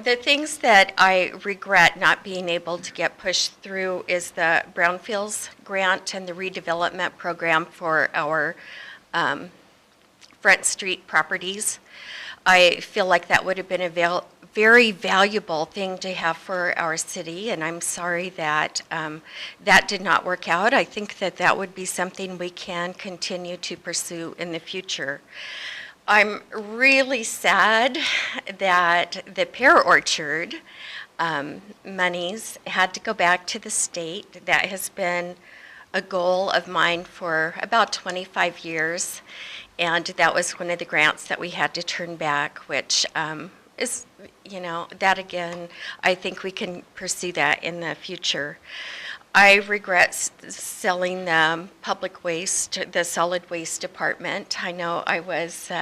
The things that I regret not being able to get pushed through is the Brownfields grant and the redevelopment program for our Front Street properties. I feel like that would have been a very valuable thing to have for our city, and I'm sorry that that did not work out. I think that that would be something we can continue to pursue in the future. I'm really sad that the pear orchard monies had to go back to the state. That has been a goal of mine for about 25 years, and that was one of the grants that we had to turn back, which is, that again, I think we can pursue that in the future. I regret selling the public waste, the solid waste department. I know I was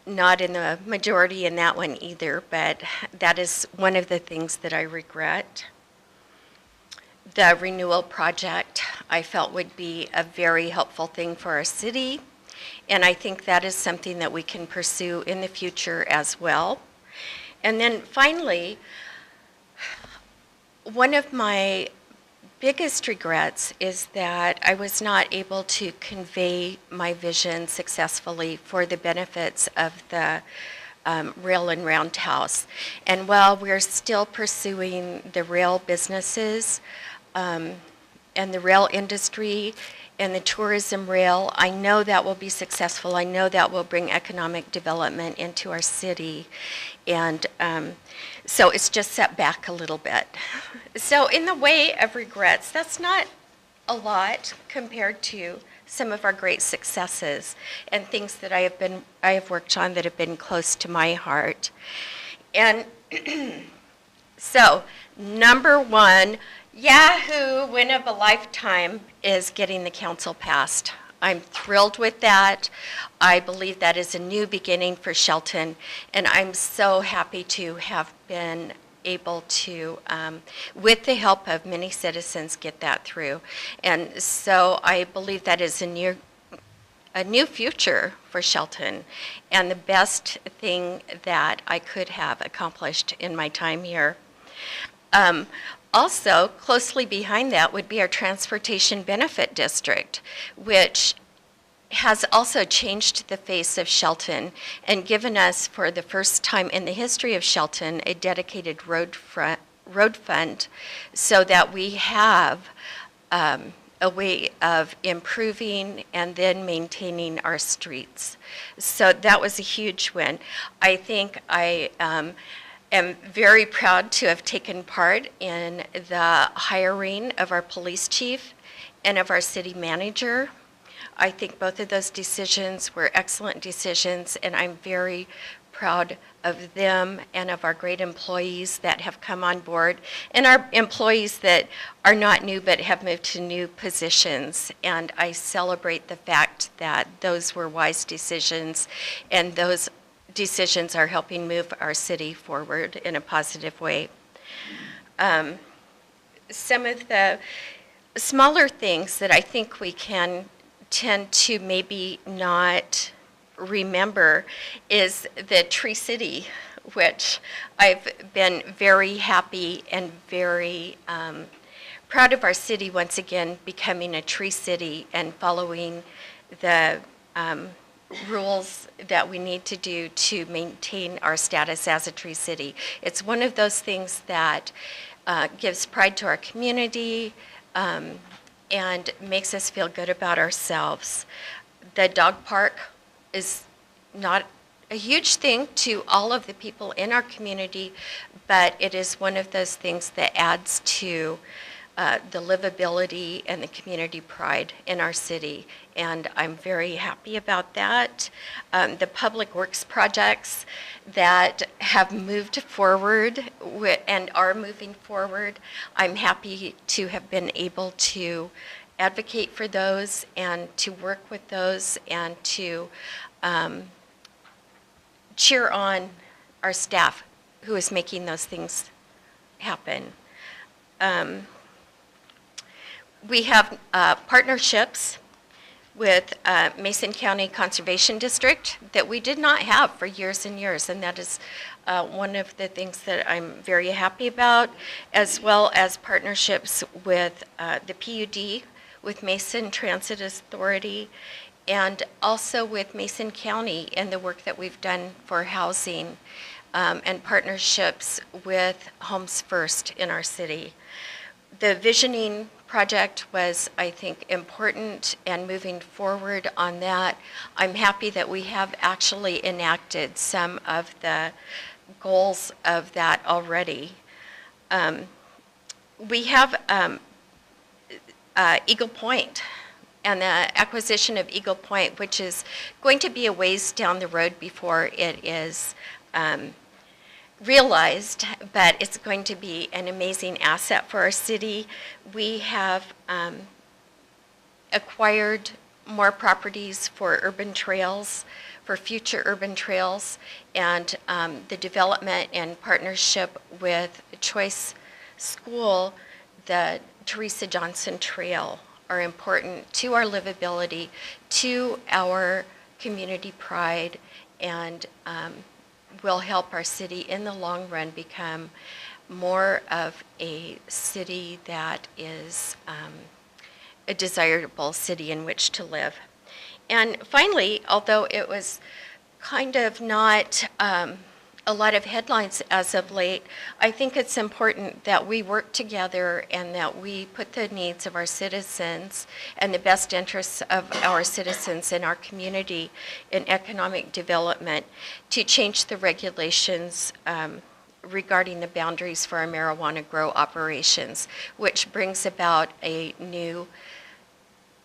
not in the majority in that one either, but that is one of the things that I regret. The renewal project I felt would be a very helpful thing for our city, and I think that is something that we can pursue in the future as well. And then finally, one of my biggest regrets is that I was not able to convey my vision successfully for the benefits of the rail and roundhouse. And while we're still pursuing the rail businesses and the rail industry and the tourism rail, I know that will be successful. I know that will bring economic development into our city. And so it's just set back a little bit. So in the way of regrets, that's not a lot compared to some of our great successes and things that I have worked on that have been close to my heart. And so, number one, Yahoo! Win of a lifetime is getting the council passed. I'm thrilled with that. I believe that is a new beginning for Shelton, and I'm so happy to have been able to, with the help of many citizens, get that through. And so I believe that is a new future for Shelton, and the best thing that I could have accomplished in my time here. Also, closely behind that would be our Transportation Benefit District, which has also changed the face of Shelton and given us, for the first time in the history of Shelton, a dedicated road fund so that we have a way of improving and then maintaining our streets. So that was a huge win. I think I am very proud to have taken part in the hiring of our police chief and of our city manager. I think both of those decisions were excellent decisions, and I'm very proud of them and of our great employees that have come on board, and our employees that are not new but have moved to new positions. And I celebrate the fact that those were wise decisions, and those decisions are helping move our city forward in a positive way. Some of the smaller things that I think we can tend to maybe not remember is the Tree City, which I've been very happy and very proud of our city once again becoming a tree city and following the rules that we need to do to maintain our status as a tree city. It's one of those things that gives pride to our community and makes us feel good about ourselves. The dog park is not a huge thing to all of the people in our community, but it is one of those things that adds to the livability and the community pride in our city, and I'm very happy about that. The public works projects that have moved forward and are moving forward, I'm happy to have been able to advocate for those and to work with those and to cheer on our staff who is making those things happen. We have partnerships with Mason County Conservation District that we did not have for years and years, and that is one of the things that I'm very happy about, as well as partnerships with the PUD, with Mason Transit Authority, and also with Mason County and the work that we've done for housing, and partnerships with Homes First in our city. The visioning project was, I think, important, and moving forward on that, I'm happy that we have actually enacted some of the goals of that already. We have Eagle Point and the acquisition of Eagle Point, which is going to be a ways down the road before it is realized, but it's going to be an amazing asset for our city. We have acquired more properties for urban trails, for future urban trails, and the development and partnership with Choice School, the Teresa Johnson Trail, are important to our livability, to our community pride, and will help our city in the long run become more of a city that is a desirable city in which to live. And finally, although it was kind of not a lot of headlines as of late, I think it's important that we work together and that we put the needs of our citizens and the best interests of our citizens in our community in economic development to change the regulations regarding the boundaries for our marijuana grow operations, which brings about a new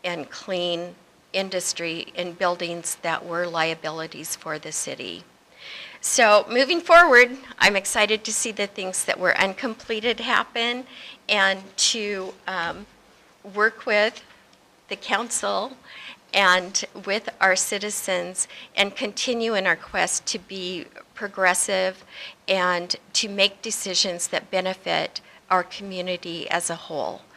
and clean industry in buildings that were liabilities for the city. So moving forward, I'm excited to see the things that were uncompleted happen, and to work with the council and with our citizens and continue in our quest to be progressive and to make decisions that benefit our community as a whole.